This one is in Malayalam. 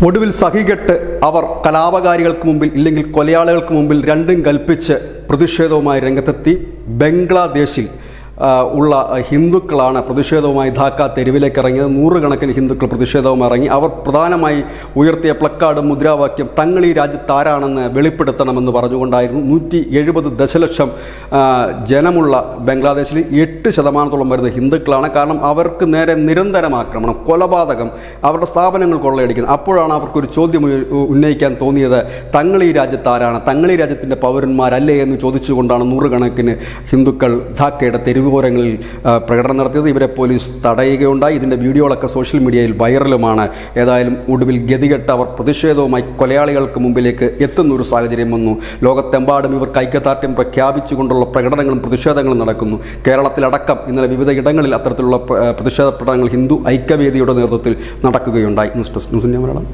ഒടുവിൽ സഹികെട്ട് അവർ കലാപകാരികൾക്ക് മുമ്പിൽ ഇല്ലെങ്കിൽ കൊലയാളികൾക്ക് മുമ്പിൽ രണ്ടും കൽപ്പിച്ച് പ്രതിഷേധവുമായി രംഗത്തെത്തി. ബംഗ്ലാദേശിൽ ഉള്ള ഹിന്ദുക്കളാണ് പ്രതിഷേധവുമായി ധാക്ക തെരുവിലേക്ക് ഇറങ്ങിയത്. നൂറുകണക്കിന് ഹിന്ദുക്കൾ പ്രതിഷേധവുമായി ഇറങ്ങി. അവർ പ്രധാനമായി ഉയർത്തിയ പ്ലക്കാർഡ് മുദ്രാവാക്യം തങ്ങൾ ഈ രാജ്യത്ത് ആരാണെന്ന് വെളിപ്പെടുത്തണമെന്ന് പറഞ്ഞുകൊണ്ടായിരുന്നു. 170 ദശലക്ഷം ജനമുള്ള ബംഗ്ലാദേശിൽ 8% വരുന്ന ഹിന്ദുക്കളാണ്. കാരണം അവർക്ക് നേരെ നിരന്തരം ആക്രമണം, കൊലപാതകം, അവരുടെ സ്ഥാപനങ്ങൾ കൊള്ളയടിക്കുന്നത്. അപ്പോഴാണ് അവർക്കൊരു ചോദ്യം ഉന്നയിക്കാൻ തോന്നിയത്, തങ്ങൾ ഈ രാജ്യത്ത് ആരാണ്, തങ്ങൾ ഈ രാജ്യത്തിൻ്റെ പൗരന്മാരല്ലേ എന്ന് ചോദിച്ചുകൊണ്ടാണ് നൂറുകണക്കിന് ഹിന്ദുക്കൾ ധാക്കയുടെ തെരുവോരങ്ങളിൽ പ്രകടനം നടത്തിയത്. ഇവരെ പോലീസ് തടയുകയുണ്ടായി. ഇതിൻ്റെ വീഡിയോകളൊക്കെ സോഷ്യൽ മീഡിയയിൽ വൈറലുമാണ്. ഏതായാലും ഒടുവിൽ ഗതികെട്ട് അവർ പ്രതിഷേധവുമായി കൊലയാളികൾക്ക് മുമ്പിലേക്ക് എത്തുന്നൊരു സാഹചര്യം വന്നു. ലോകത്തെമ്പാടും ഇവർക്ക് ഐക്യദാർഢ്യം പ്രഖ്യാപിച്ചുകൊണ്ടുള്ള പ്രകടനങ്ങളും പ്രതിഷേധങ്ങളും നടക്കുന്നു. കേരളത്തിലടക്കം ഇന്നലെ വിവിധ ഇടങ്ങളിൽ അത്തരത്തിലുള്ള പ്രതിഷേധ പ്രകടനങ്ങൾ ഹിന്ദു ഐക്യവേദിയുടെ നേതൃത്വത്തിൽ നടക്കുകയുണ്ടായി. News desk news India Malayalam.